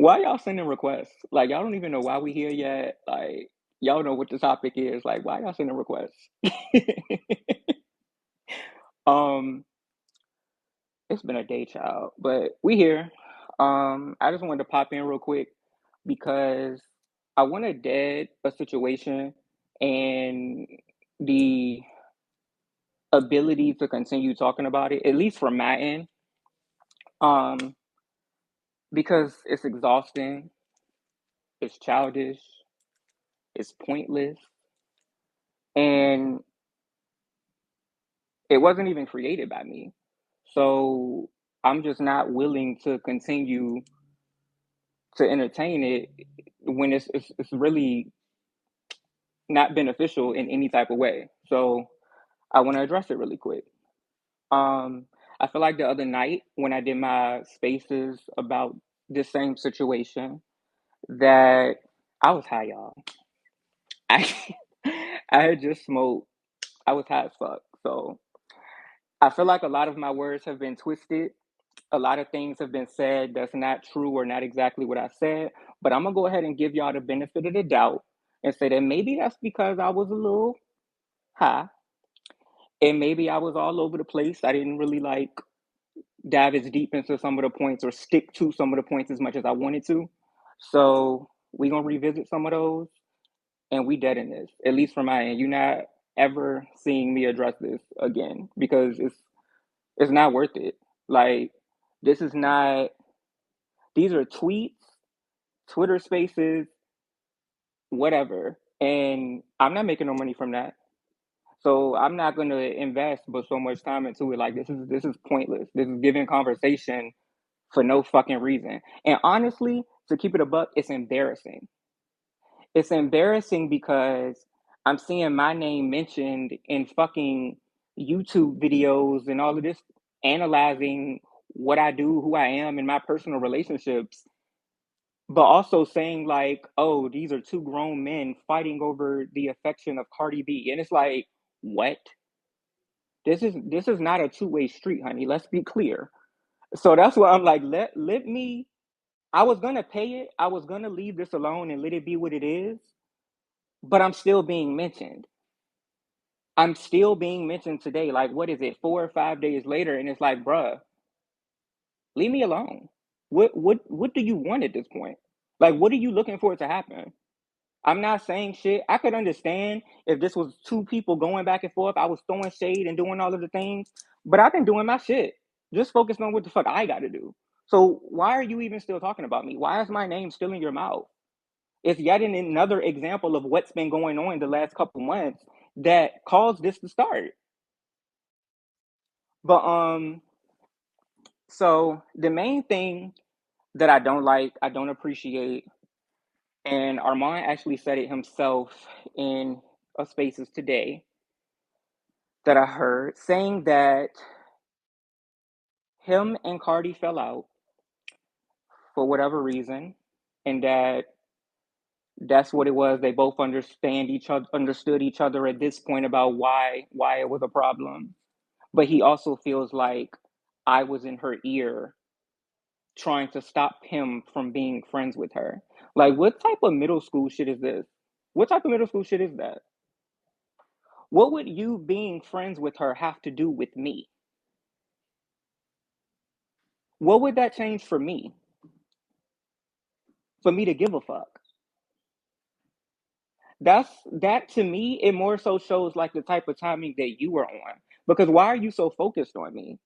Why y'all sending requests? Like y'all don't even know why we here yet. Like y'all know what the topic is. Like why y'all sending requests? um, it's been a day, child, but we here. I just wanted to pop in real quick because I want to dead a situation and the ability to continue talking about it, at least from my end, um, because it's exhausting, it's childish, it's pointless, and it wasn't even created by me. So I'm just not willing to continue to entertain it when it's really not beneficial in any type of way. So I want to address it really quick. Um, I feel like the other night when I did my spaces about this same situation, that I was high, y'all. I I had just smoked. I was high as fuck. So I feel like a lot of my words have been twisted. A lot of things have been said that's not true or not exactly what I said. But I'm gonna go ahead and give y'all the benefit of the doubt and say that maybe that's because I was a little high and maybe I was all over the place. I didn't really like dive as deep into some of the points or stick to some of the points as much as I wanted to. So we gonna revisit some of those and we dead in this, at least from my end. You're not ever seeing me address this again because it's not worth it. Like this is not these are tweets, Twitter spaces, whatever. And I'm not making no money from that. So I'm not gonna invest but so much time into it. Like this is pointless. This is giving conversation for no fucking reason. And honestly, to keep it a buck, it's embarrassing. It's embarrassing because I'm seeing my name mentioned in fucking YouTube videos and all of this, analyzing what I do, who I am, in my personal relationships, but also saying like, oh, these are two grown men fighting over the affection of Cardi B. And it's like, what? This is not a two-way street, honey. Let's be clear. So that's why I'm like, let me I was gonna pay it. I was gonna leave this alone and let it be what it is, but I'm still being mentioned. I'm still being mentioned today. Like, what is it, 4 or 5 days later? And it's like, bruh, leave me alone. What do you want at this point? Like, what are you looking for it to happen? I'm not saying shit. I could understand if this was two people going back and forth. I was throwing shade and doing all of the things, but I've been doing my shit. Just focused on what the fuck I got to do. So why are you even still talking about me? Why is my name still in your mouth? It's yet another example of what's been going on the last couple months that caused this to start. But so the main thing that I don't like, I don't appreciate, and Armon actually said it himself in a spaces today that I heard, saying that him and Cardi fell out for whatever reason, and that's what it was. They both understood each other at this point about why it was a problem. But he also feels like I was in her ear trying to stop him from being friends with her. Like, what type of middle school shit is this? What type of middle school shit is that? What would you being friends with her have to do with me? What would that change for me? For me to give a fuck? That to me, it more so shows like the type of timing that you were on. Because why are you so focused on me?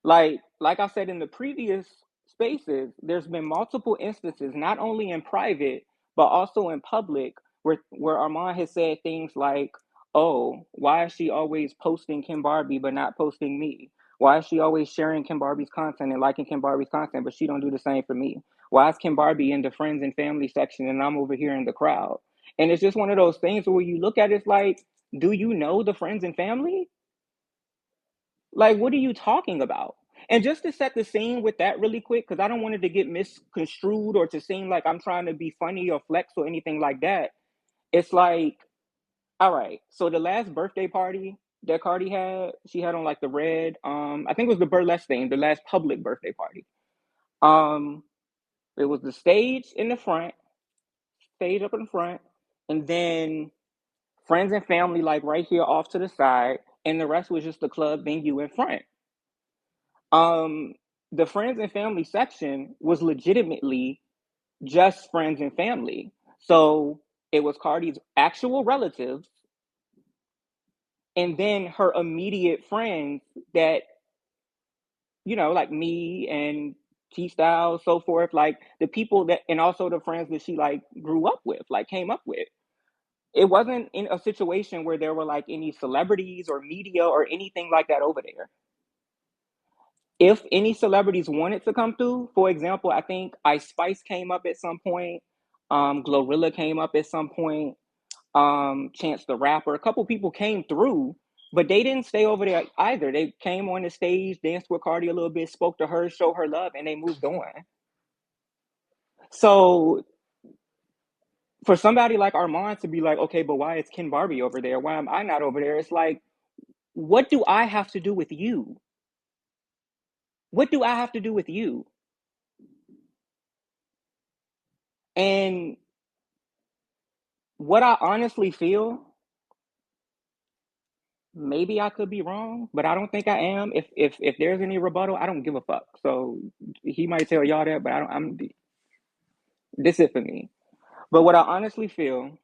Like I said in the previous spaces, there's been multiple instances, not only in private but also in public, where Armand has said things like, "Oh, why is she always posting KenBarbie but not posting me? Why is she always sharing KenBarbie's content and liking KenBarbie's content, but she don't do the same for me? Why is KenBarbie in the friends and family section and I'm over here in the crowd?" And it's just one of those things where you look at it, it's like, do you know the friends and family? Like, what are you talking about? And just to set the scene with that really quick, because I don't want it to get misconstrued or to seem like I'm trying to be funny or flex or anything like that. It's like, all right, so the last birthday party that Cardi had, she had on like the red, I think it was the burlesque thing, the last public birthday party. Um, It was the stage in the front, stage up in front, and then friends and family like right here off to the side, and the rest was just the club venue in front. Um, the friends and family section was legitimately just friends and family. So it was Cardi's actual relatives and then her immediate friends that, like me and T Style, so forth, like the people that, and also the friends that she like grew up with, like came up with. It wasn't in a situation where there were like any celebrities or media or anything like that over there. If any celebrities wanted to come through, for example, I think Ice Spice came up at some point, Glorilla came up at some point, Chance the Rapper, a couple people came through, but they didn't stay over there either. They came on the stage, danced with Cardi a little bit, spoke to her, showed her love, and they moved on. So for somebody like Armon to be like, okay, but why is KenBarbie over there? Why am I not over there? It's like, what do I have to do with you? What do I have to do with you? And what I honestly feel, maybe I could be wrong, but I don't think I am. If there's any rebuttal, I don't give a fuck. So he might tell y'all that, but I don't. This is for me. But what I honestly feel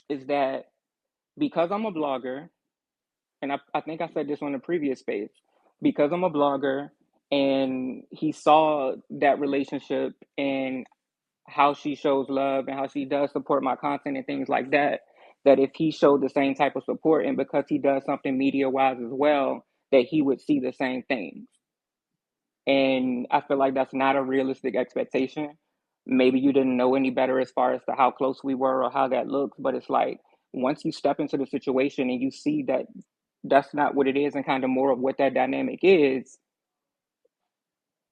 is that because I'm a blogger, and I think I said this on the previous space, because I'm a blogger, and he saw that relationship and how she shows love and how she does support my content and things like that, that if he showed the same type of support and because he does something media wise as well, that he would see the same things. And I feel like that's not a realistic expectation. Maybe you didn't know any better as far as to how close we were or how that looks, but it's like once you step into the situation and you see that that's not what it is and kind of more of what that dynamic is,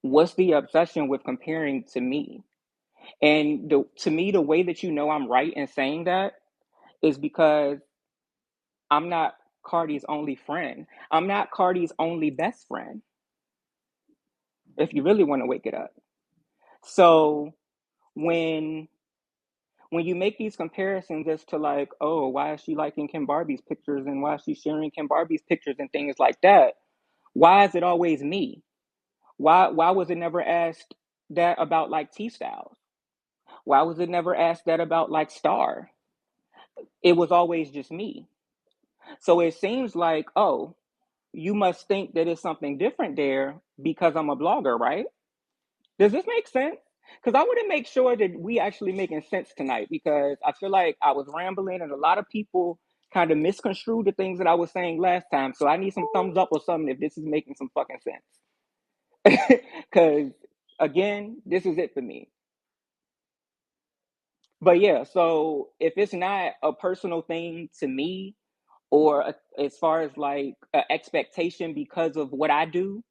what's the obsession with comparing to me? And to me, the way that you know I'm right in saying that is because I'm not Cardi's only friend. I'm not Cardi's only best friend, if you really want to wake it up. So when when you make these comparisons as to like, oh, why is she liking KenBarbie's pictures and why is she sharing KenBarbie's pictures and things like that? Why is it always me? Why was it never asked that about like T Styles? Why was it never asked that about like Star? It was always just me. So it seems like, oh, you must think that it's something different there because I'm a blogger, right? Does this make sense? Because I want to make sure that we actually making sense tonight because I feel like I was rambling and a lot of people kind of misconstrued the things that I was saying last time. So I need some thumbs up or something if this is making some fucking sense. Because again, this is it for me. But yeah, so if it's not a personal thing to me or as far as like an expectation because of what I do,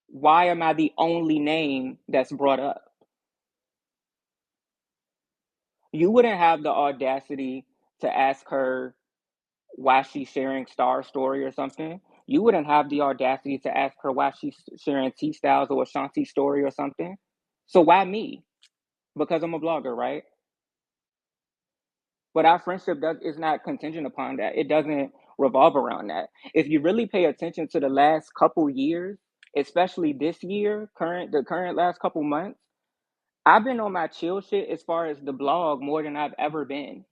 why am I the only name that's brought up? You wouldn't have the audacity to ask her why she's sharing Star Story or something. You wouldn't have the audacity to ask her why she's sharing T Styles or Ashanti Story or something. So why me? Because I'm a blogger, right? But our friendship is not contingent upon that. It doesn't revolve around that. If you really pay attention to the last couple years, especially this year, the current last couple months, I've been on my chill shit as far as the blog more than I've ever been.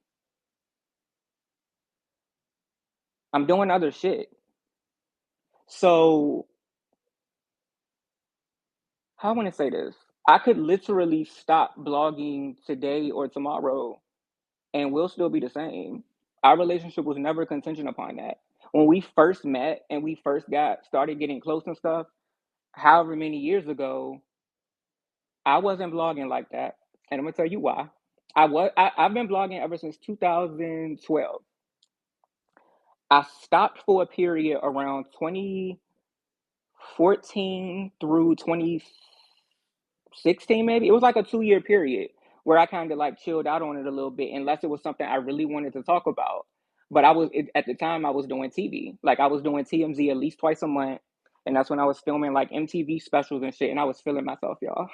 I'm doing other shit. So how I want to say this? I could literally stop blogging today or tomorrow and we'll still be the same. Our relationship was never contingent upon that. When we first met and we first got started getting close and stuff, however many years ago, I wasn't blogging like that. And I'm gonna tell you why. I've been blogging ever since 2012. I stopped for a period around 2014 through 2016, maybe. It was like a 2 year period where I kind of like chilled out on it a little bit, unless it was something I really wanted to talk about. But at the time I was doing TV. Like I was doing TMZ at least twice a month. And that's when I was filming like MTV specials and shit. And I was feeling myself, y'all.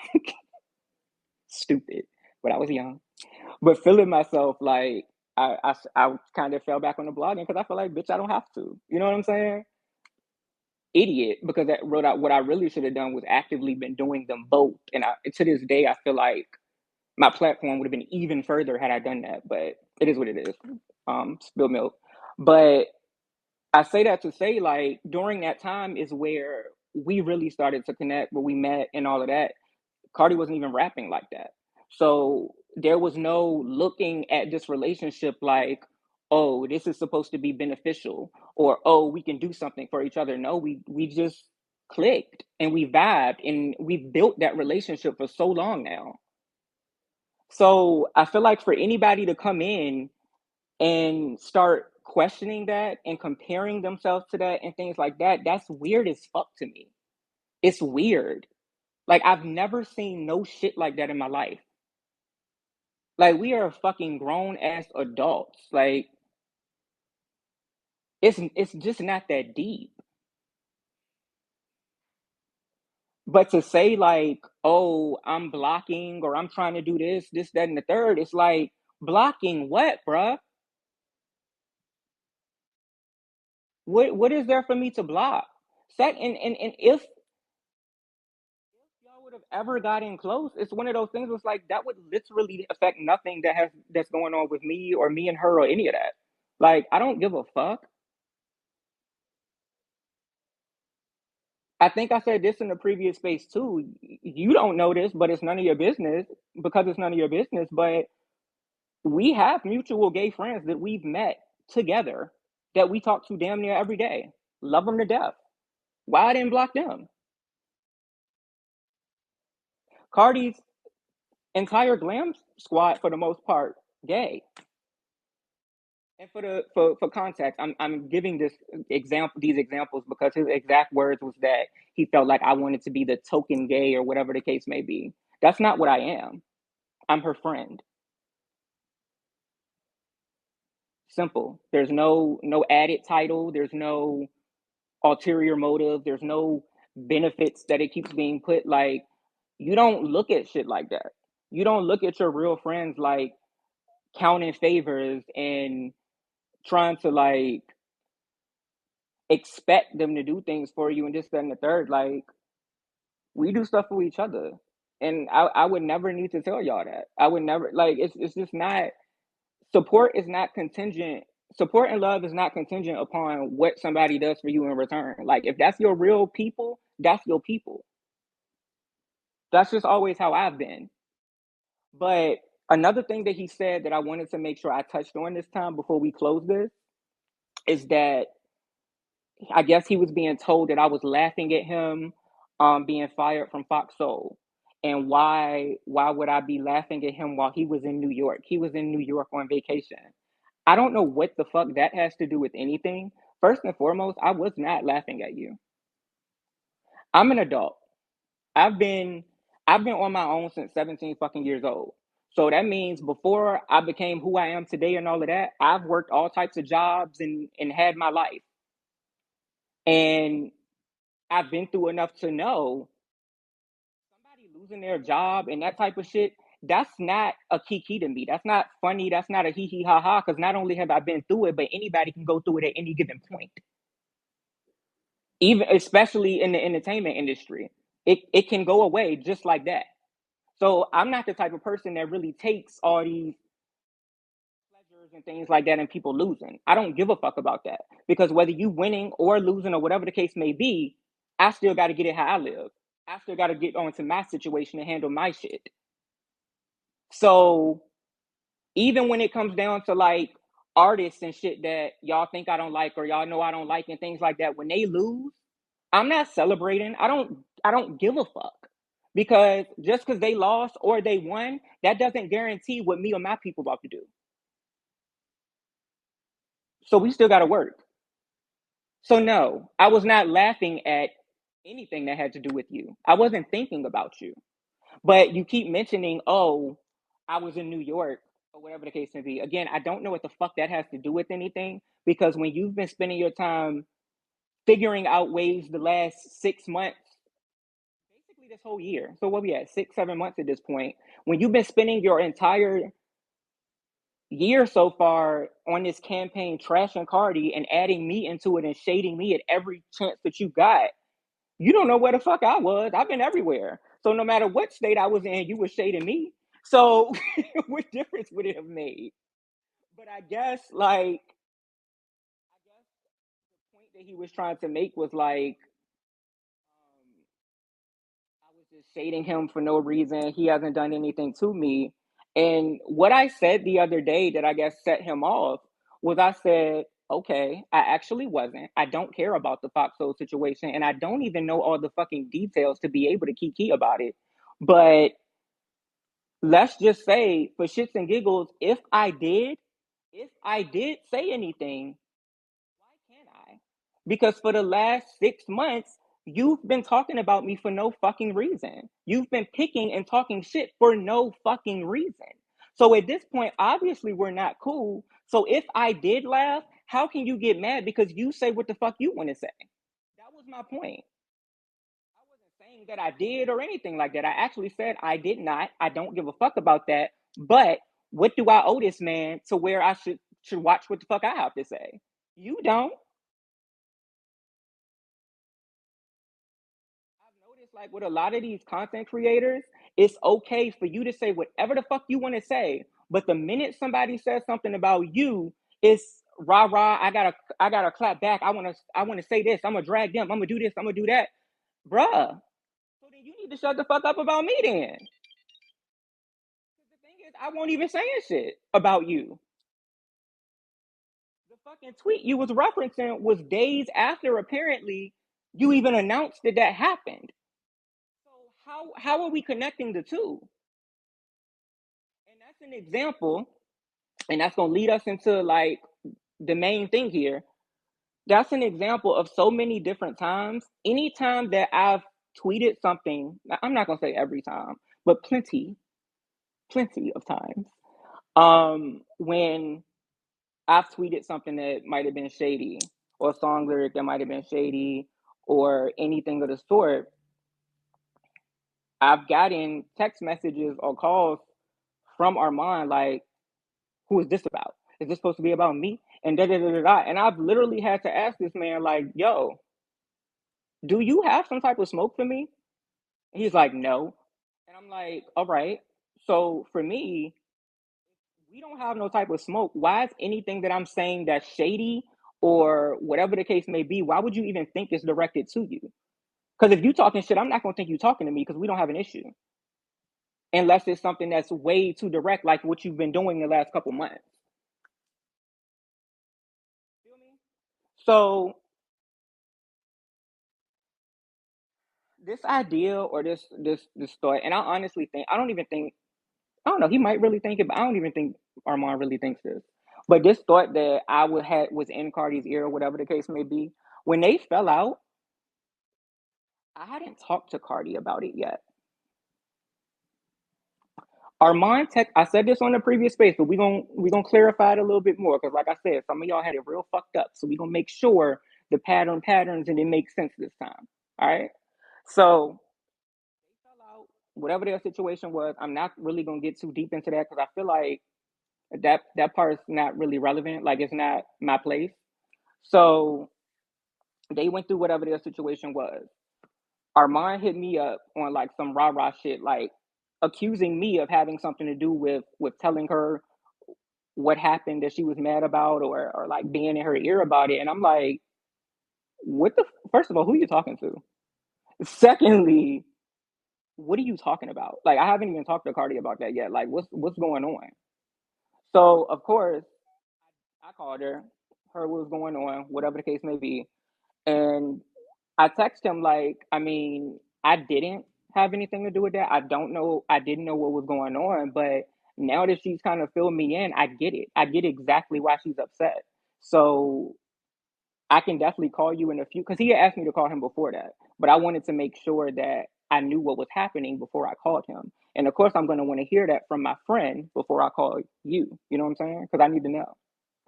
stupid, but I was young. But feeling myself like I kind of fell back on the blogging because I feel like, bitch, I don't have to. You know what I'm saying? Idiot, because that wrote out what I really should have done was actively been doing them both. And to this day, I feel like my platform would have been even further had I done that. But it is what it is. Spill milk. But I say that to say, like, during that time is where we really started to connect, where we met and all of that. Cardi wasn't even rapping like that. So there was no looking at this relationship like, oh, this is supposed to be beneficial, or oh, we can do something for each other. No, we just clicked and we vibed and we've built that relationship for so long now. So I feel like for anybody to come in and start questioning that and comparing themselves to that and things like that, that's weird as fuck to me. It's weird. Like, I've never seen no shit like that in my life. Like, we are fucking grown ass adults. Like, it's just not that deep. But to say like, oh, I'm blocking or I'm trying to do this, that, and the third, it's like blocking what, bruh? What is there for me to block? And if y'all would have ever gotten close, it's one of those things. It's like that would literally affect nothing that's going on with me or me and her or any of that. Like, I don't give a fuck. I think I said this in the previous space too. You don't know this, but it's none of your business because it's none of your business. But we have mutual gay friends that we've met together that we talk to damn near every day. Love them to death. Why I didn't block them? Cardi's entire glam squad, for the most part, gay. And for context, I'm giving these examples because his exact words was that he felt like I wanted to be the token gay or whatever the case may be. That's not what I am. I'm her friend. Simple. There's no added title. There's no ulterior motive. There's no benefits that it keeps being put. Like, you don't look at shit like that. You don't look at your real friends like counting favors and trying to like expect them to do things for you and this, that, and the third. Like, we do stuff for each other. And I would never need to tell y'all that. I would never like it's just not support is not contingent. Support and love is not contingent upon what somebody does for you in return. Like, if that's your real people, that's your people. That's just always how I've been. But another thing that he said that I wanted to make sure I touched on this time before we close this is that I guess he was being told that I was laughing at him being fired from Fox Soul. And why would I be laughing at him while he was in New York? He was in New York on vacation. I don't know what the fuck that has to do with anything. First and foremost, I was not laughing at you. I'm an adult. I've been I've been on my own since 17 fucking years old. So that means before I became who I am today and all of that, I've worked all types of jobs and had my life. And I've been through enough to know somebody losing their job and that type of shit, that's not a kiki to me. That's not funny. That's not a hee hee ha ha. Because not only have I been through it, but anybody can go through it at any given point. Even especially in the entertainment industry, it can go away just like that. So I'm not the type of person that really takes all these pleasures and things like that and people losing. I don't give a fuck about that because whether you winning or losing or whatever the case may be, I still got to get it how I live. I still got to get on to my situation and handle my shit. So even when it comes down to like artists and shit that y'all think I don't like or y'all know I don't like and things like that, when they lose, I'm not celebrating. I don't give a fuck. Because just because they lost or they won, that doesn't guarantee what me or my people about to do. So we still gotta work. So no, I was not laughing at anything that had to do with you. I wasn't thinking about you. But you keep mentioning, oh, I was in New York or whatever the case may be. Again, I don't know what the fuck that has to do with anything because when you've been spending your time figuring out ways the last 6 months, literally this whole year. So what we at 6, 7 months at this point. When you've been spending your entire year so far on this campaign trashing Cardi and adding me into it and shading me at every chance that you got, you don't know where the fuck I was. I've been everywhere. So no matter what state I was in, you were shading me. So what difference would it have made? But I guess like the point that he was trying to make was like I was just shading him for no reason. He hasn't done anything to me. And what I said the other day that I guess set him off was I said, okay, I actually wasn't. I don't care about the Fox Soul situation. And I don't even know all the fucking details to be able to kiki about it. But let's just say, for shits and giggles, if I did say anything, why can't I? Because for the last 6 months, you've been talking about me for no fucking reason. You've been picking and talking shit for no fucking reason. So at this point, obviously, we're not cool. So if I did laugh, how can you get mad because you say what the fuck you want to say? That was my point. I wasn't saying that I did or anything like that. I actually said I did not. I don't give a fuck about that. But what do I owe this man to where I should watch what the fuck I have to say? You don't. I've noticed like with a lot of these content creators, it's okay for you to say whatever the fuck you want to say, but the minute somebody says something about you, it's rah rah. I gotta clap back. I wanna say this. I'm gonna drag them. I'm gonna do this. I'm gonna do that, bruh. So then you need to shut the fuck up about me then. The thing is, I won't even saying shit about you. The fucking tweet you was referencing was days after apparently you even announced that happened. So how are we connecting the two? And that's an example, and that's gonna lead us into like the main thing here. That's an example of so many different times. Anytime that I've tweeted something, I'm not gonna say every time, but plenty of times. When I've tweeted something that might have been shady, or a song lyric that might have been shady, or anything of the sort, I've gotten text messages or calls from Armon like, who is this about? Is this supposed to be about me? And da da da da da. And I've literally had to ask this man, like, yo, do you have some type of smoke for me? And he's like, no. And I'm like, all right. So for me, we don't have no type of smoke. Why is anything that I'm saying that's shady or whatever the case may be, why would you even think it's directed to you? Because if you talking shit, I'm not gonna think you talking to me because we don't have an issue. Unless it's something that's way too direct, like what you've been doing the last couple months. Feel me? So this idea or this thought, and I honestly think I don't even think I don't know, he might really think it, but I don't even think Armand really thinks this. But this thought that I would had was in Cardi's ear, or whatever the case may be, when they fell out, I hadn't talked to Cardi about it yet. Armand tech I said this on the previous space, but we gonna clarify it a little bit more because like I said, some of y'all had it real fucked up. So we gonna make sure the patterns and it makes sense this time. All right. So they fell out, whatever their situation was. I'm not really gonna get too deep into that because I feel like that part is not really relevant. Like it's not my place. So they went through whatever their situation was. Armand hit me up on like some rah rah shit, like accusing me of having something to do with telling her what happened that she was mad about, or like being in her ear about it. And I'm like, what the? First of all, who are you talking to? Secondly, what are you talking about? Like, I haven't even talked to Cardi about that yet. Like, what's going on? So of course, I called her, heard what was going on, whatever the case may be, and I text him like, I mean, I didn't have anything to do with that. I don't know. I didn't know what was going on, but now that she's kind of filled me in, I get it. I get exactly why she's upset. So I can definitely call you in a few because he had asked me to call him before that, but I wanted to make sure that I knew what was happening before I called him. And of course, I'm going to want to hear that from my friend before I call you. You know what I'm saying? Because I need to know.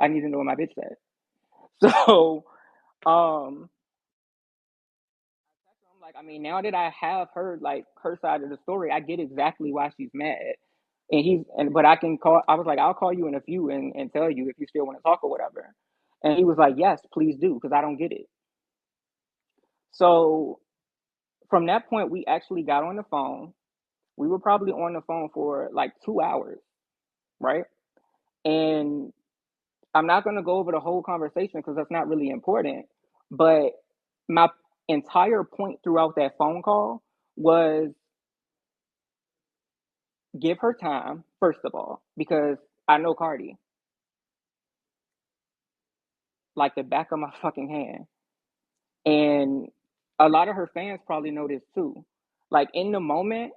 I need to know what my bitch said. So, um, like, I mean, now that I have heard like her side of the story, I get exactly why she's mad. But I can call, I was like, I'll call you in a few and tell you if you still want to talk or whatever. And he was like, yes, please do, because I don't get it. So from that point, we actually got on the phone. We were probably on the phone for like 2 hours, right? And I'm not going to go over the whole conversation because that's not really important. But my entire point throughout that phone call was give her time, first of all, because I know Cardi like the back of my fucking hand. And a lot of her fans probably know this too. Like in the moment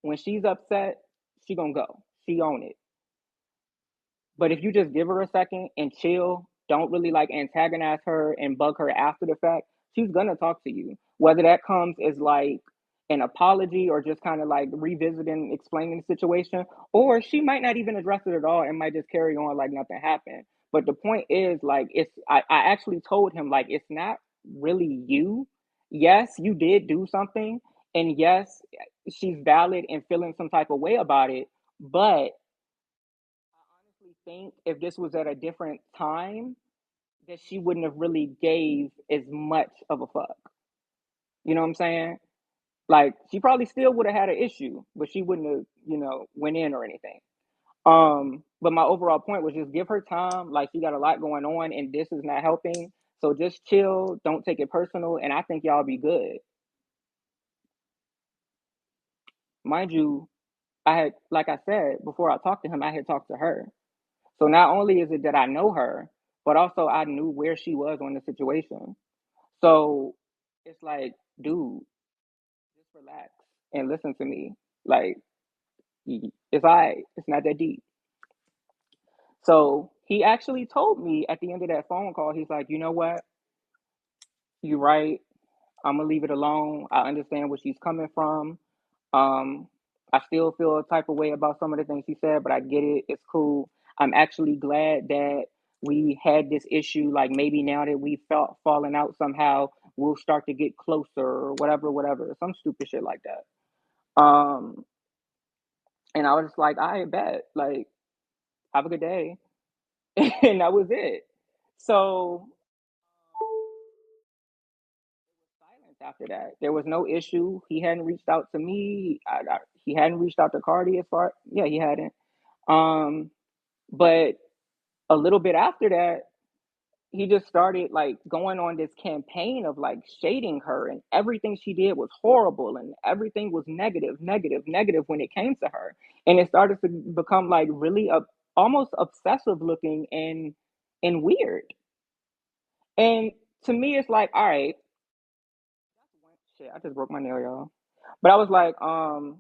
when she's upset, she gonna go. She own it. But if you just give her a second and chill, don't really like antagonize her and bug her after the fact, she's gonna talk to you. Whether that comes as like an apology or just kind of like revisiting, explaining the situation, or she might not even address it at all and might just carry on like nothing happened. But the point is, like, I actually told him, like, it's not really you. Yes, you did do something, and yes, she's valid and feeling some type of way about it, but honestly think if this was at a different time, that she wouldn't have really gave as much of a fuck. You know what I'm saying? Like she probably still would have had an issue, but she wouldn't have, went in or anything. But my overall point was just give her time. Like she got a lot going on, and this is not helping. So just chill. Don't take it personal, and I think y'all be good. Mind you, I had, like I said before, I talked to him. I had talked to her. So not only is it that I know her, but also I knew where she was on the situation. So it's like, dude, just relax and listen to me. Like, it's all right. It's not that deep. So he actually told me at the end of that phone call, he's like, you know what? You're right. I'm gonna leave it alone. I understand where she's coming from. Um, I still feel a type of way about some of the things he said, but I get it. It's cool. I'm actually glad that we had this issue. Like maybe now that we felt falling out somehow, we'll start to get closer or whatever, whatever. Some stupid shit like that. And I was just like, I bet. Like, have a good day. And that was it. So silence after that. There was no issue. He hadn't reached out to me. He hadn't reached out to Cardi as far. Yeah, he hadn't. Um, but a little bit after that, he just started like going on this campaign of like shading her, and everything she did was horrible, and everything was negative, negative, negative when it came to her. And it started to become like really almost obsessive looking and weird. And to me, it's like, all right, shit, I just broke my nail, y'all. But I was like, to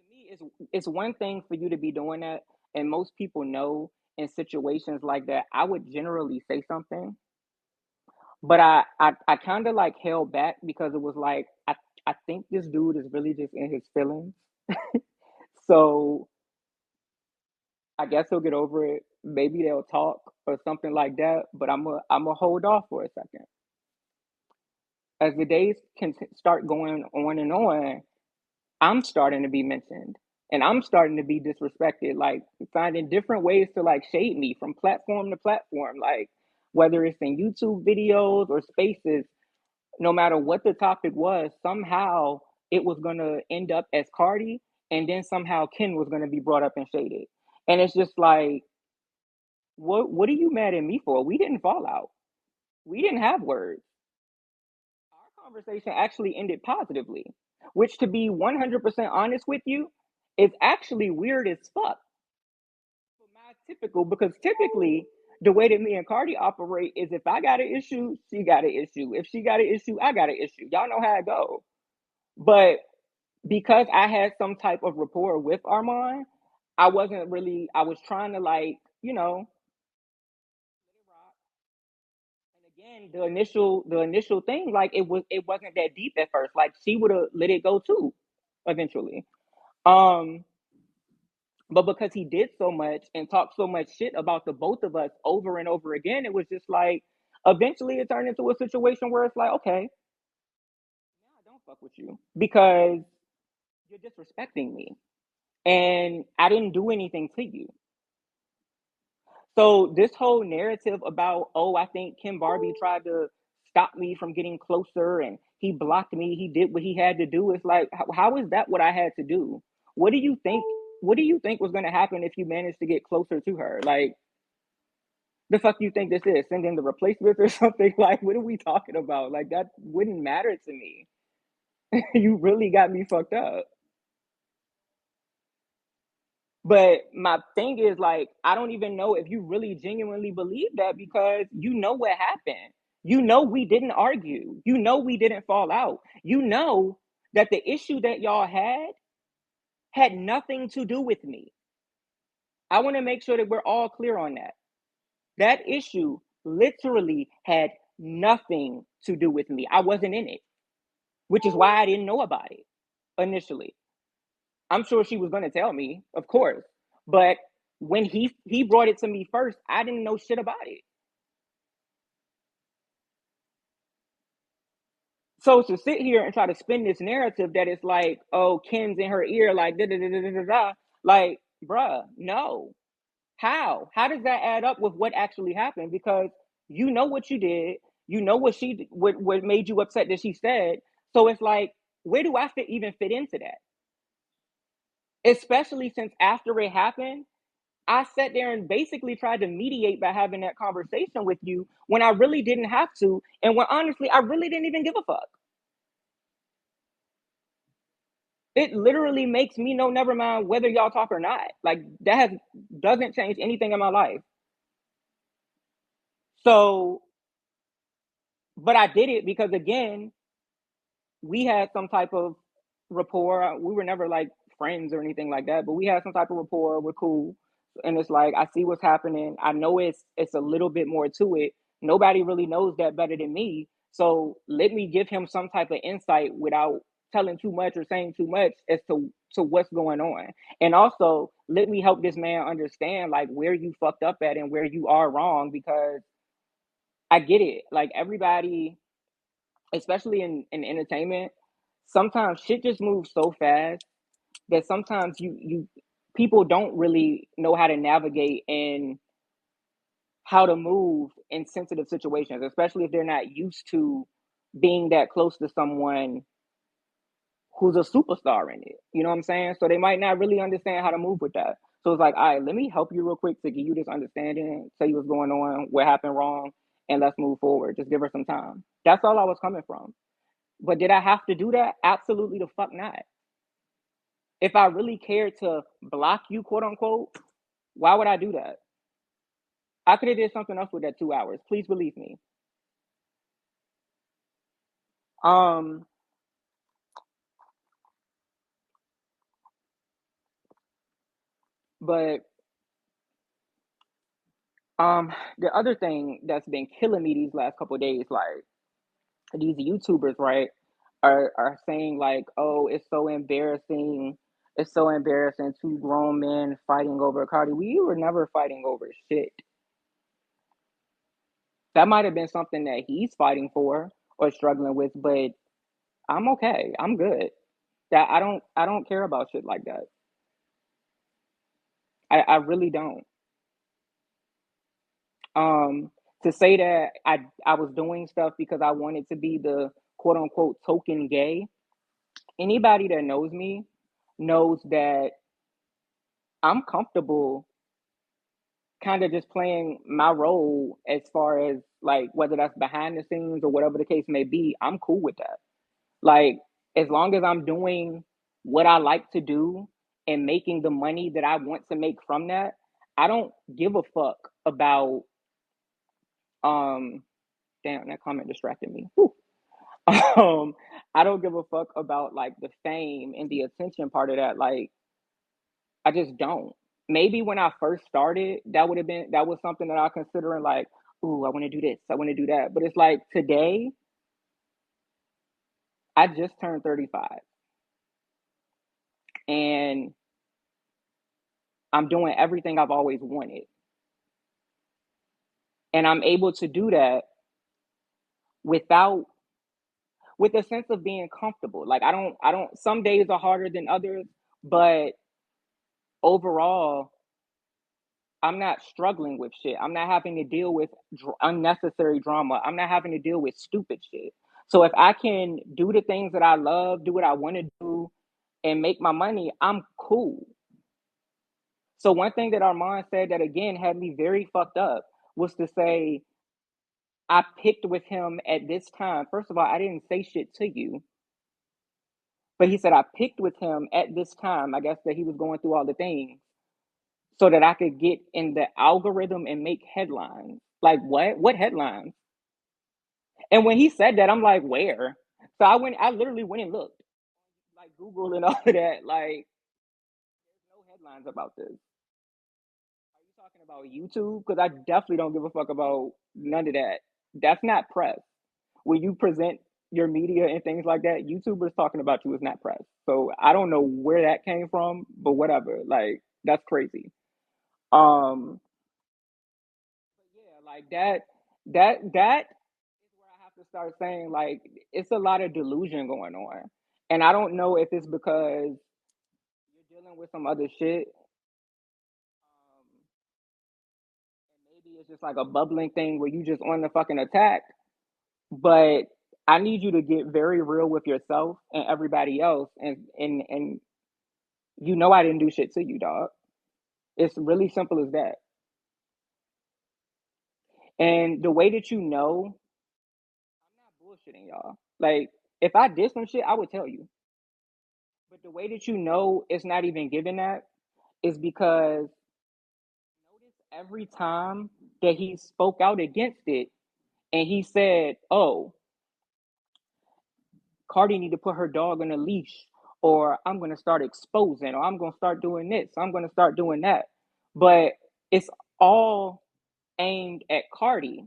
me, it's one thing for you to be doing that, and most people know in situations like that, I would generally say something, but I kind of like held back because it was like I think this dude is really just in his feelings, so I guess he'll get over it. Maybe they'll talk or something like that. But I'm a hold off for a second. As the days can start going on and on, I'm starting to be mentioned and I'm starting to be disrespected, like finding different ways to like shade me from platform to platform, like whether it's in YouTube videos or spaces, no matter what the topic was, somehow it was going to end up as Cardi, and then somehow Ken was going to be brought up and shaded. And it's just like, what are you mad at me for? We didn't fall out. We didn't have words. Our conversation actually ended positively, which, to be 100% honest with you, is actually weird as fuck. Not typical, because typically the way that me and Cardi operate is if I got an issue, she got an issue. If she got an issue, I got an issue. Y'all know how it go. But because I had some type of rapport with Armon, I wasn't really. I was trying to like, and again, the initial thing, like it wasn't that deep at first. Like she would have let it go too, eventually. Um, but because he did so much and talked so much shit about the both of us over and over again, it was just like eventually it turned into a situation where it's like, okay, fuck with you because you're disrespecting me. And I didn't do anything to you. So this whole narrative about, oh, I think KenBarbie tried to stop me from getting closer and he blocked me, he did what he had to do. It's like, how is that what I had to do? What do you think? What do you think was going to happen if you managed to get closer to her? Like, the fuck you think this is? Sending the replacements or something? Like, what are we talking about? Like, that wouldn't matter to me. You really got me fucked up. But my thing is, like, I don't even know if you really genuinely believe that because you know what happened. You know we didn't argue. You know we didn't fall out. You know that the issue that y'all had nothing to do with me. I want to make sure that we're all clear on that. That issue literally had nothing to do with me. I wasn't in it, which is why I didn't know about it initially. I'm sure she was going to tell me, of course. But when he brought it to me first, I didn't know shit about it. So to sit here and try to spin this narrative that it's like, oh, Ken's in her ear, like da da da da da da, like, bruh, no. How? How does that add up with what actually happened? Because you know what you did, you know what made you upset that she said. So it's like, where do I even fit into that? Especially since after it happened, I sat there and basically tried to mediate by having that conversation with you when I really didn't have to, and when honestly I really didn't even give a fuck. It literally makes me know never mind whether y'all talk or not. Like doesn't change anything in my life. So, but I did it because again, we had some type of rapport. We were never like friends or anything like that, but we had some type of rapport. We're cool, and it's like I see what's happening. I know it's a little bit more to it. Nobody really knows that better than me. So let me give him some type of insight without telling too much or saying too much as to what's going on. And also let me help this man understand like where you fucked up at and where you are wrong because I get it. Like everybody especially in entertainment, sometimes shit just moves so fast that sometimes you people don't really know how to navigate and how to move in sensitive situations, especially if they're not used to being that close to someone who's a superstar in it. You know what I'm saying? So they might not really understand how to move with that. So it's like, all right, let me help you real quick to give you this understanding, tell you what's going on, what happened wrong, and let's move forward. Just give her some time. That's all I was coming from. But did I have to do that? Absolutely the fuck not. If I really cared to block you, quote unquote, why would I do that? I could have did something else with that 2 hours. Please believe me. Um, but the other thing that's been killing me these last couple of days, like these YouTubers, right, are saying like, oh, it's so embarrassing. It's so embarrassing. Two grown men fighting over Cardi. We were never fighting over shit. That might have been something that he's fighting for or struggling with, but I'm okay. I'm good. That I don't care about shit like that. I really don't. To say that I was doing stuff because I wanted to be the quote unquote token gay. Anybody that knows me knows that I'm comfortable kind of just playing my role as far as like whether that's behind the scenes or whatever the case may be. I'm cool with that. Like, as long as I'm doing what I like to do and making the money that I want to make from that, I don't give a fuck about um damn that comment distracted me. Whew. Um I don't give a fuck about like the fame and the attention part of that. Like I just don't. Maybe when I first started, that was something that I considering like, ooh, I want to do this, I want to do that. But it's like today, I just turned 35 and I'm doing everything I've always wanted. And I'm able to do that without with a sense of being comfortable. Like I don't some days are harder than others, but overall I'm not struggling with shit. I'm not having to deal with unnecessary drama. I'm not having to deal with stupid shit. So if I can do the things that I love, do what I want to do, and make my money, I'm cool. So one thing that Armon said that again had me very fucked up was to say I picked with him at this time. First of all, I didn't say shit to you, but he said I picked with him at this time. I guess that he was going through all the things so that I could get in the algorithm and make headlines. Like what? What headlines? And when he said that, I'm like, where? So I literally went and looked, like Google and all of that. Like, there's no headlines about this. Are you talking about YouTube? Because I definitely don't give a fuck about none of that. That's not press. When you present your media and things like that, YouTubers talking about you is not press. So I don't know where that came from, but whatever. Like, that's crazy. Um, yeah, like that is where I have to start saying like it's a lot of delusion going on. And I don't know if it's because you're dealing with some other shit. And maybe it's just like a bubbling thing where you just on the fucking attack. But I need you to get very real with yourself and everybody else and you know I didn't do shit to you, dog. It's really simple as that. And the way that you know, I'm not bullshitting y'all. Like if I did some shit, I would tell you. But the way that you know it's not even given that is because notice every time that he spoke out against it and he said, "Oh, Cardi need to put her dog on a leash, or I'm gonna start exposing, or I'm gonna start doing this, I'm gonna start doing that." But it's all aimed at Cardi.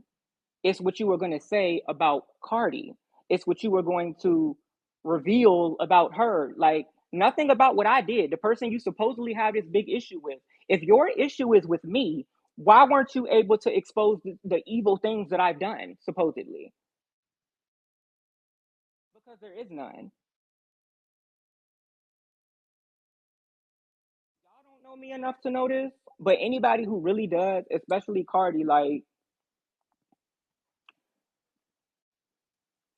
It's what you were going to say about Cardi. It's what you were going to reveal about her. Like nothing about what I did. The person you supposedly have this big issue with. If your issue is with me, why weren't you able to expose the evil things that I've done, supposedly? Because there is none. Y'all don't know me enough to know this, but anybody who really does, especially Cardi, like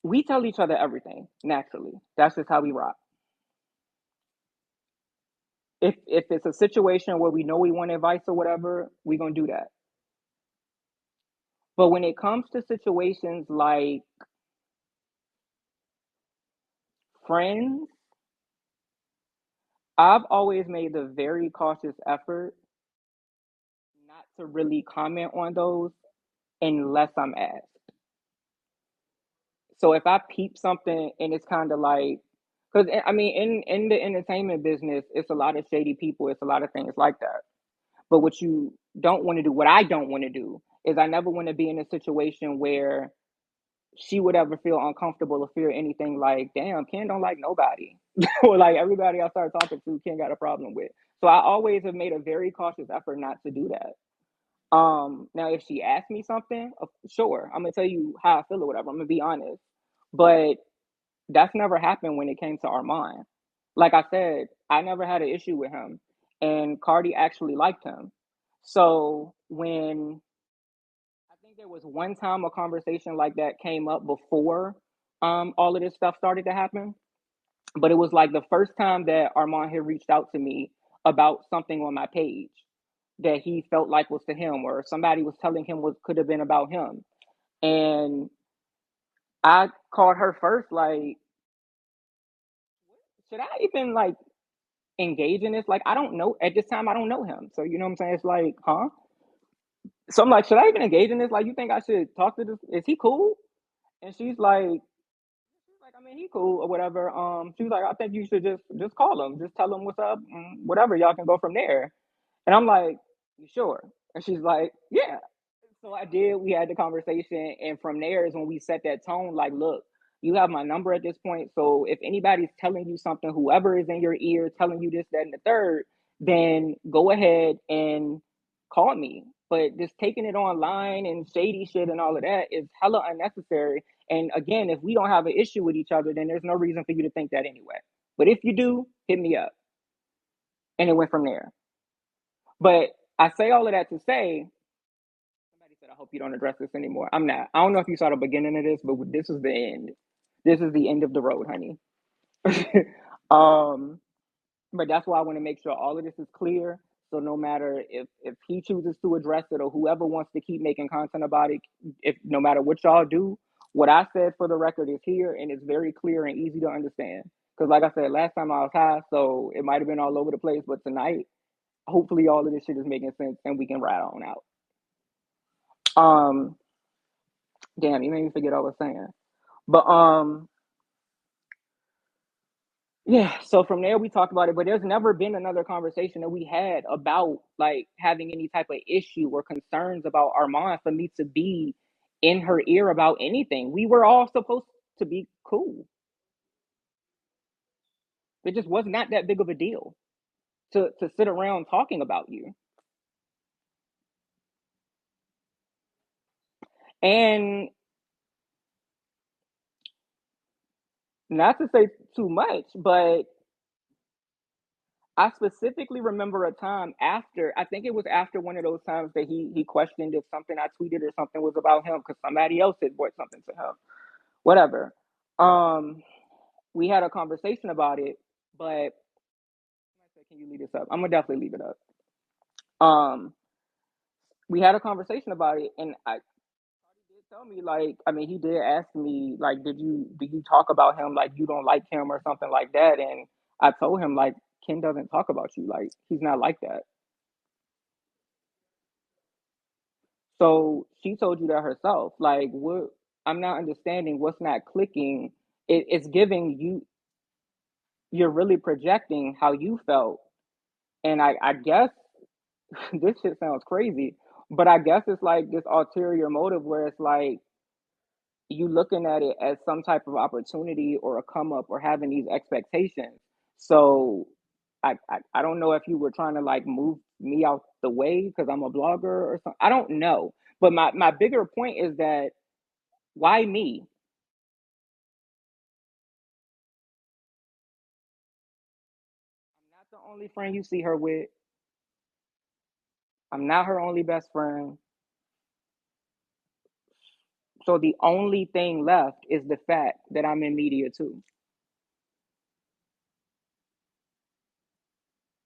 we tell each other everything naturally. That's just how we rock. If it's a situation where we know we want advice or whatever, we're gonna do that. But when it comes to situations like friends, I've always made the very cautious effort not to really comment on those unless I'm asked. So if I peep something and it's kind of like, because I mean, in the entertainment business, it's a lot of shady people. It's a lot of things like that. But what you don't want to do, what I don't want to do, is I never want to be in a situation where she would ever feel uncomfortable or fear anything like, damn, Ken don't like nobody. Or like everybody I start talking to, Ken got a problem with. So I always have made a very cautious effort not to do that. Now if she asked me something, sure, I'm gonna tell you how I feel or whatever. I'm gonna be honest. But that's never happened when it came to Armon. Like I said, I never had an issue with him. And Cardi actually liked him. So when I think there was one time a conversation like that came up before all of this stuff started to happen. But it was like the first time that Armand had reached out to me about something on my page that he felt like was to him, or somebody was telling him what could have been about him. And I called her first, like, should I even like engage in this? Like, I don't know. At this time, I don't know him. So, you know what I'm saying? It's like, huh? So I'm like, should I even engage in this? Like, you think I should talk to this? Is he cool? And she's like, I mean, he cool or whatever. She was like, I think you should just call him, just tell him what's up, whatever. Y'all can go from there. And I'm like, you sure? And she's like, yeah. So I did. We had the conversation, and from there is when we set that tone. Like, look, you have my number at this point. So if anybody's telling you something, whoever is in your ear telling you this, that, and the third, then go ahead and call me. But just taking it online and shady shit and all of that is hella unnecessary. And again, if we don't have an issue with each other, then there's no reason for you to think that anyway. But if you do, hit me up. And it went from there. But I say all of that to say, somebody said, I hope you don't address this anymore. I'm not. I don't know if you saw the beginning of this, but this is the end. This is the end of the road, honey. um, but that's why I want to make sure all of this is clear. So no matter if he chooses to address it or whoever wants to keep making content about it, if no matter what y'all do, what I said for the record is here and it's very clear and easy to understand. Because like I said, last time I was high, so it might have been all over the place, but tonight, hopefully all of this shit is making sense and we can ride on out. Um, damn, you made me forget what I was saying. But yeah, so from there we talked about it, but there's never been another conversation that we had about like having any type of issue or concerns about Armand for me to be in her ear about anything. We were all supposed to be cool. It just was not that big of a deal to sit around talking about you. And not to say too much, but I specifically remember a time after, I think it was after one of those times that he questioned if something I tweeted or something was about him because somebody else had brought something to him. Whatever. Um, we had a conversation about it, but I said, can you leave this up? I'm gonna definitely leave it up. Um, we had a conversation about it, and I did tell me like, I mean, he did ask me like, did you talk about him like you don't like him or something like that? And I told him like, Ken doesn't talk about you, like he's not like that. So she told you that herself. Like, what? I'm not understanding what's not clicking. It's giving you. You're really projecting how you felt, and I guess this shit sounds crazy, but I guess it's like this ulterior motive where it's like you looking at it as some type of opportunity or a come up or having these expectations. So I don't know if you were trying to like move me out the way because I'm a blogger or something. I don't know. But my bigger point is that why me? I'm not the only friend you see her with. I'm not her only best friend. So the only thing left is the fact that I'm in media too.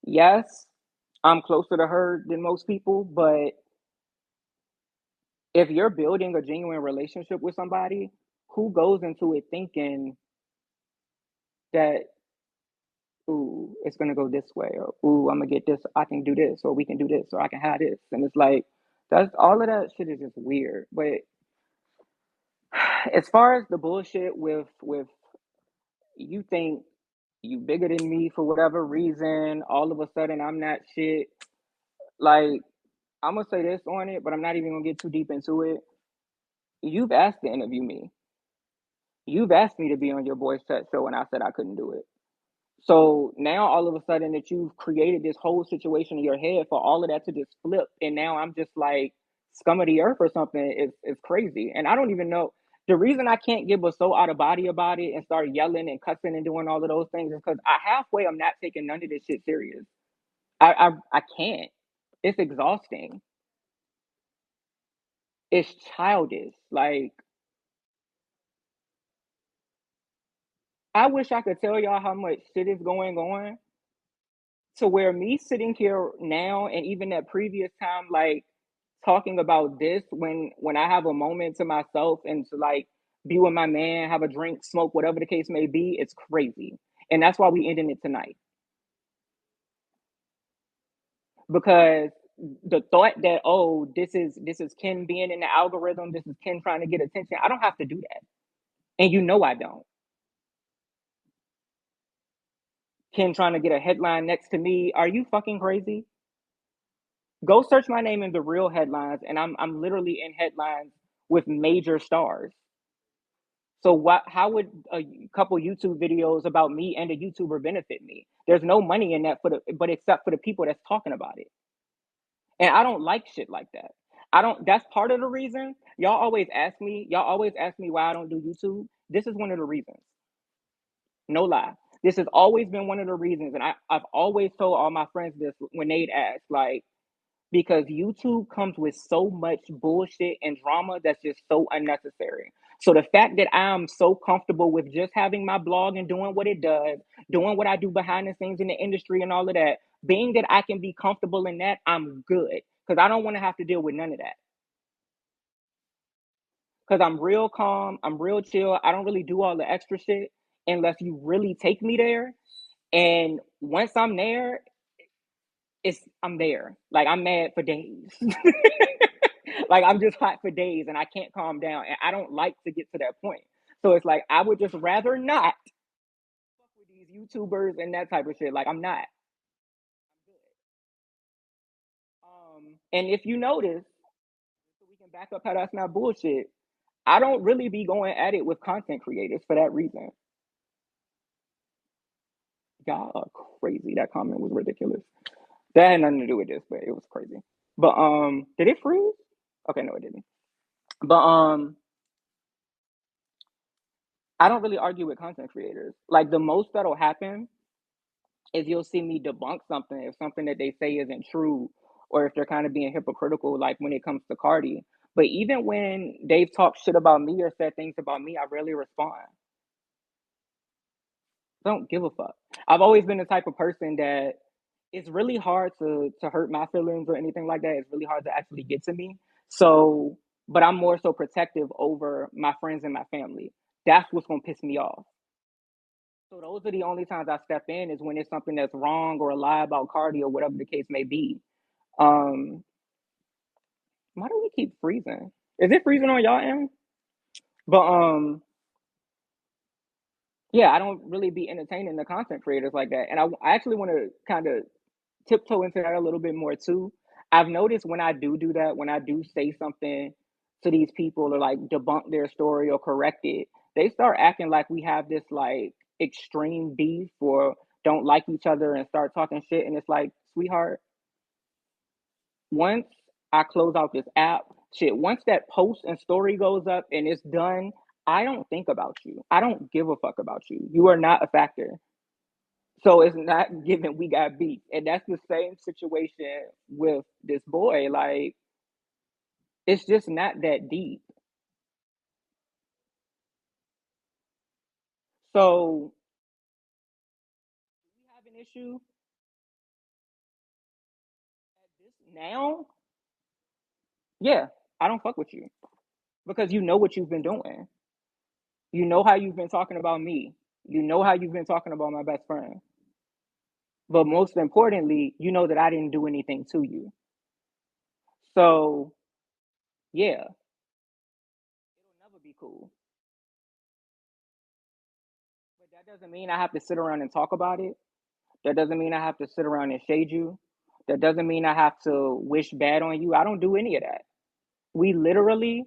Yes, I'm closer to her than most people, but if you're building a genuine relationship with somebody, who goes into it thinking that, ooh, it's gonna go this way, or ooh, I'm gonna get this, I can do this, or we can do this, or I can have this. And it's like that's all of that shit is just weird. But as far as the bullshit with you think you bigger than me for whatever reason, all of a sudden I'm not shit. Like I'm gonna say this on it, but I'm not even gonna get too deep into it. You've asked to interview me. You've asked me to be on your boys chat show, and I said I couldn't do it. So now all of a sudden that you've created this whole situation in your head for all of that to just flip, and now I'm just like scum of the earth or something is crazy. And I don't even know the reason I can't get but so out of body about it and start yelling and cussing and doing all of those things is because I halfway I'm not taking none of this shit serious. I can't. It's exhausting. It's childish. Like I wish I could tell y'all how much shit is going on to where me sitting here now and even that previous time, like talking about this when I have a moment to myself and to like be with my man, have a drink, smoke, whatever the case may be, it's crazy. And that's why we ending it tonight. Because the thought that, oh, this is Ken being in the algorithm, this is Ken trying to get attention. I don't have to do that. And you know I don't. Ken trying to get a headline next to me. Are you fucking crazy? Go search my name in the real headlines, and I'm literally in headlines with major stars. So what? How would a couple YouTube videos about me and a YouTuber benefit me? There's no money in that but except for the people that's talking about it. And I don't like shit like that. I don't. That's part of the reason. Y'all always ask me why I don't do YouTube. This is one of the reasons. No lie. This has always been one of the reasons, and I've always told all my friends this when they'd ask, like, because YouTube comes with so much bullshit and drama that's just so unnecessary. So the fact that I'm so comfortable with just having my blog and doing what it does, doing what I do behind the scenes in the industry and all of that, being that I can be comfortable in that, I'm good. Because I don't want to have to deal with none of that. Because I'm real calm, I'm real chill. I don't really do all the extra shit unless you really take me there. And once I'm there, I'm there. Like I'm mad for days. Like I'm just hot for days and I can't calm down. And I don't like to get to that point. So it's like I would just rather not fuck with these YouTubers and that type of shit. Like I'm not. And if you notice, so we can back up how that's not bullshit. I don't really be going at it with content creators for that reason. Y'all are crazy. That comment was ridiculous. That had nothing to do with this, but it was crazy. But did it freeze? Okay, no, it didn't. But I don't really argue with content creators. Like the most that'll happen is you'll see me debunk something if something that they say isn't true, or if they're kind of being hypocritical, like when it comes to Cardi. But even when they've talked shit about me or said things about me, I rarely respond. I don't give a fuck. I've always been the type of person that it's really hard to hurt my feelings or anything like that. It's really hard to actually get to me. So, but I'm more so protective over my friends and my family. That's what's gonna piss me off. So those are the only times I step in is when it's something that's wrong or a lie about Cardi or whatever the case may be. Um, why do we keep freezing? Is it freezing on y'all end? But yeah, I don't really be entertaining the content creators like that, and I actually want to kind of tiptoe into that a little bit more too. I've noticed when I do that, when I do say something to these people or like debunk their story or correct it, they start acting like we have this like extreme beef or don't like each other and start talking shit. And it's like, sweetheart, once I close out this app, shit, once that post and story goes up and it's done, I don't think about you. I don't give a fuck about you. You are not a factor. So it's not given we got beat. And that's the same situation with this boy. Like, it's just not that deep. So we have an issue at this now. Yeah, I don't fuck with you because you know what you've been doing. You know how you've been talking about me. You know how you've been talking about my best friend. But most importantly, you know that I didn't do anything to you. So yeah, it'll never be cool. But that doesn't mean I have to sit around and talk about it. That doesn't mean I have to sit around and shade you. That doesn't mean I have to wish bad on you. I don't do any of that. We literally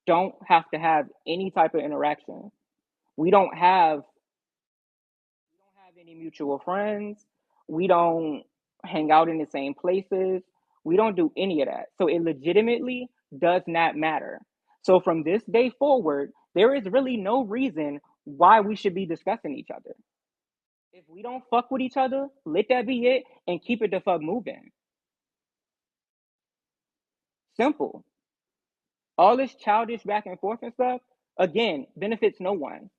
don't have any type of interaction. We don't have any mutual friends. We don't hang out in the same places. We don't do any of that. So it legitimately does not matter. So from this day forward, there is really no reason why we should be discussing each other. If we don't fuck with each other, let that be it and keep it the fuck moving. Simple. All this childish back and forth and stuff, again, benefits no one.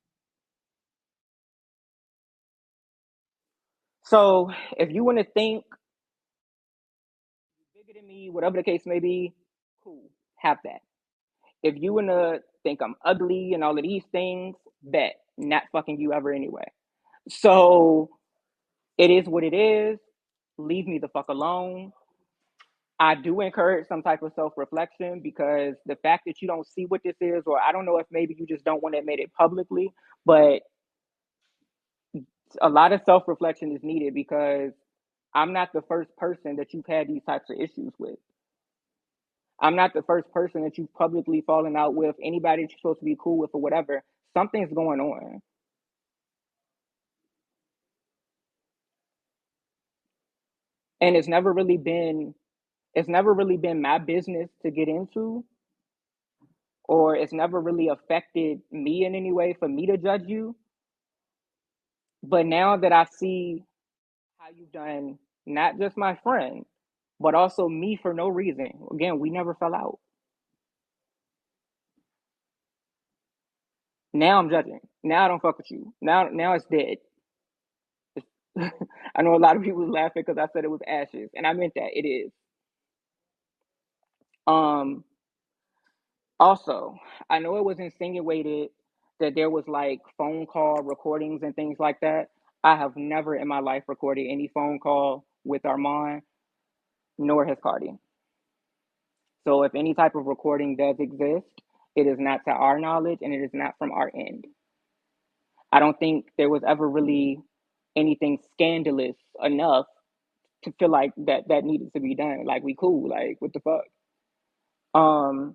So if you want to think bigger than me, whatever the case may be, cool, have that. If you want to think I'm ugly and all of these things, bet not fucking you ever anyway. So it is what it is. Leave me the fuck alone. I do encourage some type of self reflection because the fact that you don't see what this is, or I don't know if maybe you just don't want to admit it publicly, but a lot of self reflection is needed because I'm not the first person that you've had these types of issues with. I'm not the first person that you've publicly fallen out with, anybody that you're supposed to be cool with or whatever. Something's going on. And it's never really been it's never really been my business to get into, or it's never really affected me in any way for me to judge you. But now that I see how you've done not just my friend, but also me for no reason. Again, we never fell out. Now I'm judging. Now I don't fuck with you. Now it's dead. I know a lot of people was laughing because I said it was ashes, and I meant that it is. Um, Also, I know it was insinuated that there was like phone call recordings and things like that. I have never in my life recorded any phone call with Armon, nor has Cardi. So if any type of recording does exist, it is not to our knowledge and it is not from our end. I don't think there was ever really anything scandalous enough to feel like that needed to be done. Like we cool, like what the fuck. Um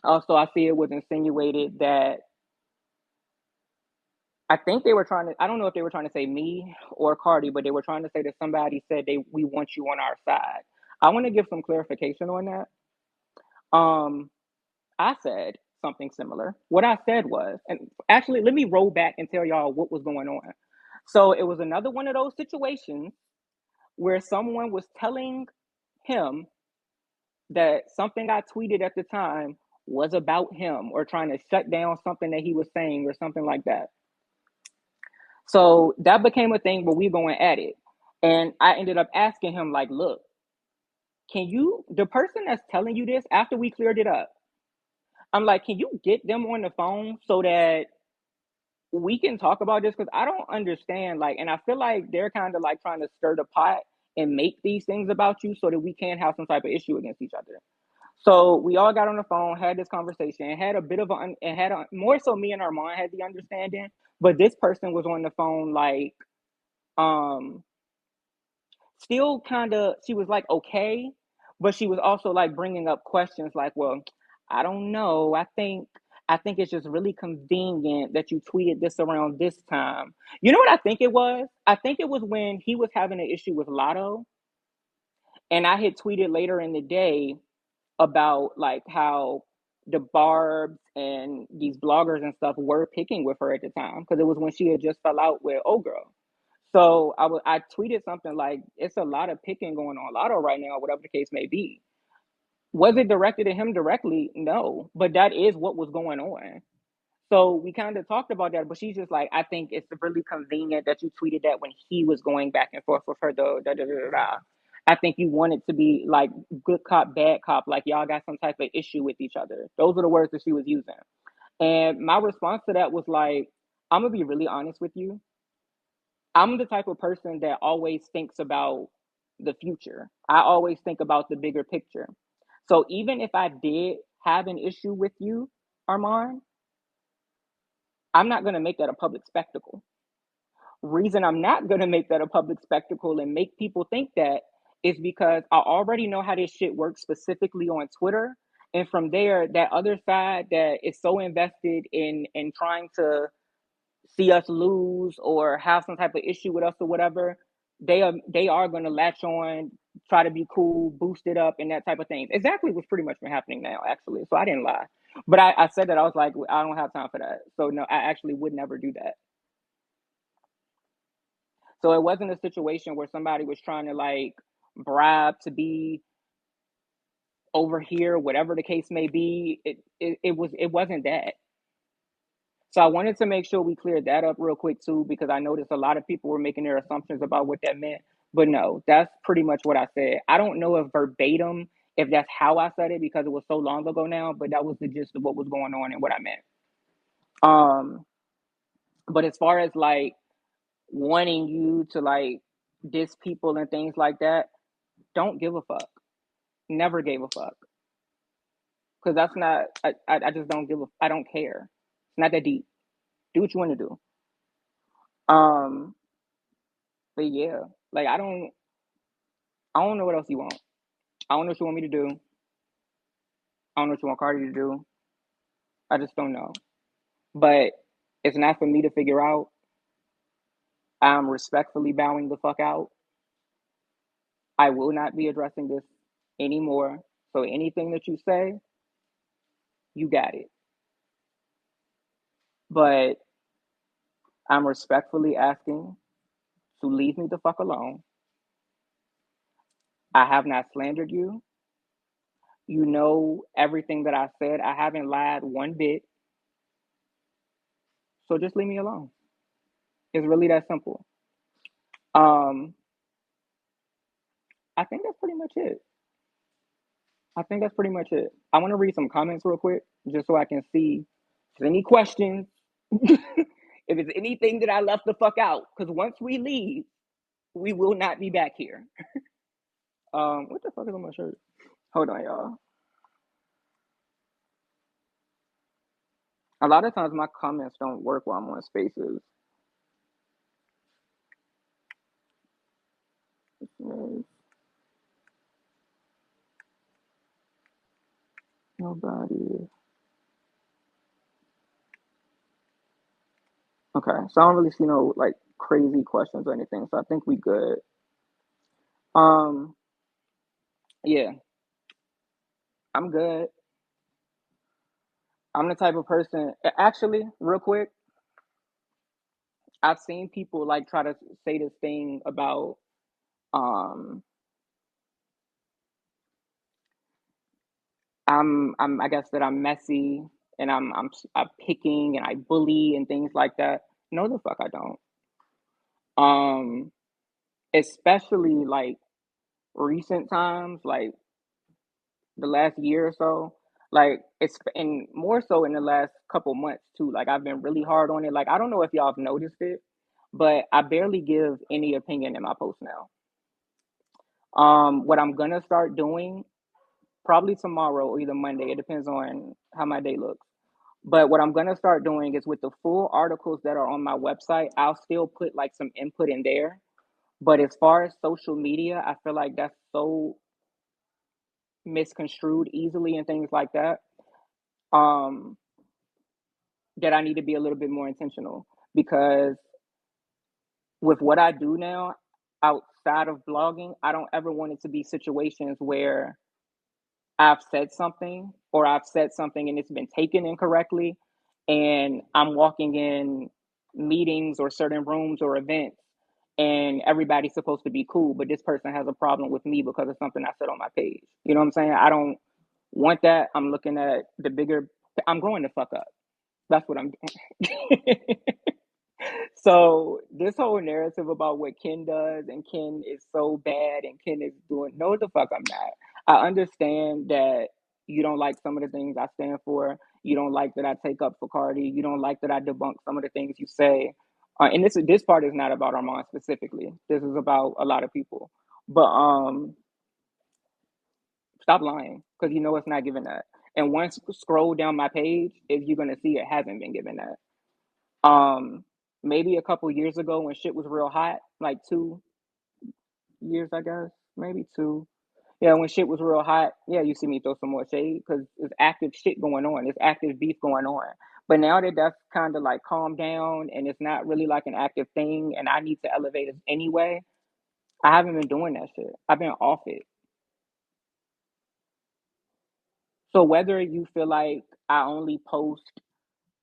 Also I see it was insinuated that I think they were trying to, I don't know if they were trying to say me or Cardi, but they were trying to say that somebody said we want you on our side. I want to give some clarification on that. Um I said something similar. What I said was, and actually, let me roll back and tell y'all what was going on. So it was another one of those situations where someone was telling him that something I tweeted at the time was about him or trying to shut down something that he was saying or something like that. So that became a thing where we going at it. And I ended up asking him, like, look, can you, the person that's telling you this after we cleared it up, I'm like, can you get them on the phone so that we can talk about this? Because I don't understand. Like, and I feel like they're kind of like trying to stir the pot and make these things about you so that we can have some type of issue against each other. So we all got on the phone, had this conversation, had a bit of a, and had a, more so me and Armand had the understanding, but this person was on the phone like, um, still kind of, she was like, okay, but she was also like bringing up questions like, well, I don't know. I think it's just really convenient that you tweeted this around this time. You know what I think it was? I think it was when he was having an issue with Lotto, and I had tweeted later in the day about like how the Barbs and these bloggers and stuff were picking with her at the time because it was when she had just fell out with old girl. So I tweeted something like, "It's a lot of picking going on Lotto right now, whatever the case may be." Was it directed at him directly? No, but that is what was going on. So we kind of talked about that, but she's just like, I think it's really convenient that you tweeted that when he was going back and forth with her. I think you wanted to be like good cop, bad cop, like y'all got some type of issue with each other. Those are the words that she was using. And my response to that was like, I'm gonna be really honest with you. I'm the type of person that always thinks about the future. I always think about the bigger picture. So even if I did have an issue with you, Armand, I'm not going to make that a public spectacle. Reason I'm not going to make that a public spectacle and make people think that is because I already know how this shit works specifically on Twitter. And from there, that other side that is so invested in trying to see us lose or have some type of issue with us or whatever, they are going to latch on, try to be cool, boost it up, and that type of thing. Exactly what's pretty much been happening now, actually. So I didn't lie, but I said that I was like, I don't have time for that. So no, I actually would never do that. So it wasn't a situation where somebody was trying to like bribe to be over here, whatever the case may be. It wasn't that. So I wanted to make sure we cleared that up real quick too, because I noticed a lot of people were making their assumptions about what that meant. But no, that's pretty much what I said. I don't know if verbatim, if that's how I said it because it was so long ago now, but that was the gist of what was going on and what I meant. Um, but as far as like wanting you to like diss people and things like that, don't give a fuck. Never gave a fuck. Because that's not, I just don't give a, I don't care. It's not that deep. Do what you want to do. Um, but yeah, like I don't know what else you want. I don't know what you want me to do. I don't know what you want Cardi to do. I just don't know. But it's not for me to figure out. I'm respectfully bowing the fuck out. I will not be addressing this anymore. So anything that you say, you got it. But I'm respectfully asking to leave me the fuck alone. I have not slandered you. You know everything that I said. I haven't lied one bit. So just leave me alone. It's really that simple. Um, I think that's pretty much it. I think that's pretty much it. I want to read some comments real quick, just so I can see if there's any questions, if it's anything that I left the fuck out. Because once we leave, we will not be back here. What the fuck is on my shirt? Hold on, y'all. A lot of times my comments don't work while I'm on spaces. Nobody. Okay, so I don't really see no like crazy questions or anything, so I think we good. Um, yeah, I'm good. I'm the type of person. Actually, real quick, I've seen people like try to say this thing about um I guess that I'm messy and I'm picking and I bully and things like that. No, the fuck I don't. Um, especially like recent times, like the last year or so. Like it's and more so in the last couple months too. Like I've been really hard on it. Like I don't know if y'all have noticed it, but I barely give any opinion in my post now. What I'm gonna start doing probably tomorrow or either Monday. It depends on how my day looks. But what I'm gonna start doing is with the full articles that are on my website, I'll still put like some input in there. But as far as social media, I feel like that's so misconstrued easily and things like that. Um, that I need to be a little bit more intentional because with what I do now outside of blogging, I don't ever want it to be situations where I've said something or I've said something and it's been taken incorrectly and I'm walking in meetings or certain rooms or events and everybody's supposed to be cool, but this person has a problem with me because of something I said on my page. You know what I'm saying? I don't want that. I'm looking at the bigger, I'm growing the fuck up. That's what I'm doing. So this whole narrative about what Ken does and Ken is so bad and Ken is doing no the fuck I'm not. I understand that you don't like some of the things I stand for. You don't like that I take up for Cardi. You don't like that I debunk some of the things you say. And this part is not about Armon specifically. This is about a lot of people. But stop lying because you know it's not given that. And once you scroll down my page, if you're gonna see it hasn't been given that. Maybe a couple years ago when shit was real hot, like 2 years, I guess, maybe two. Yeah, when shit was real hot, yeah, you see me throw some more shade because there's active shit going on. There's active beef going on. But now that that's kind of like calmed down and it's not really like an active thing, and I need to elevate it anyway, I haven't been doing that shit. I've been off it. So whether you feel like I only post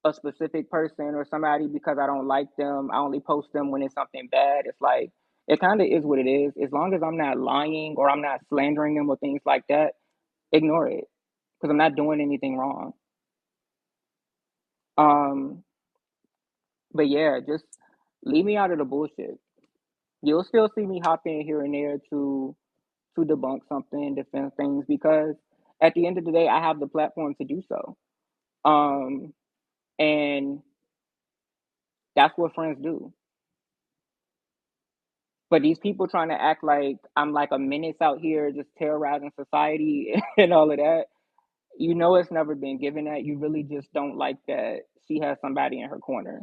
a specific person or somebody because I don't like them. I only post them when it's something bad. It's like it kind of is what it is. As long as I'm not lying or I'm not slandering them or things like that, ignore it because I'm not doing anything wrong. Um, but yeah, just leave me out of the bullshit. You'll still see me hop in here and there to debunk something, defend things because at the end of the day, I have the platform to do so. Um, and that's what friends do. But these people trying to act like I'm like a menace out here just terrorizing society and all of that, you know it's never been given that. You really just don't like that she has somebody in her corner,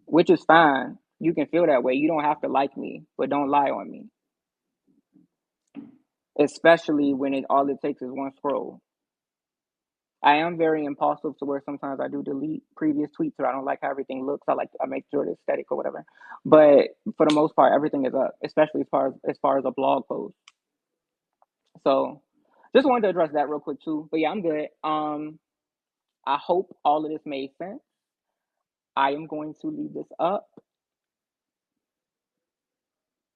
which is fine. You can feel that way. You don't have to like me, but don't lie on me. Especially when all it takes is one scroll. I am very impulsive to where sometimes I do delete previous tweets or I don't like how everything looks. I make sure it's static or whatever. But for the most part, everything is up, especially as far as a blog post. So just wanted to address that real quick too. But yeah, I'm good. I hope all of this made sense. I am going to leave this up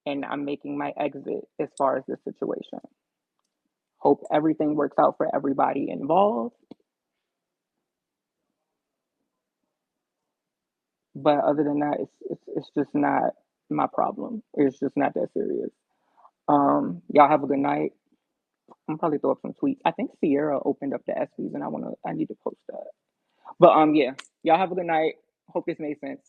and I'm making my exit as far as this situation. Hope everything works out for everybody involved. But other than that, it's just not my problem. It's just not that serious. Y'all have a good night. I'm probably throw up some tweets. I think Sierra opened up the SBs and I need to post that. But yeah, y'all have a good night. Hope this made sense.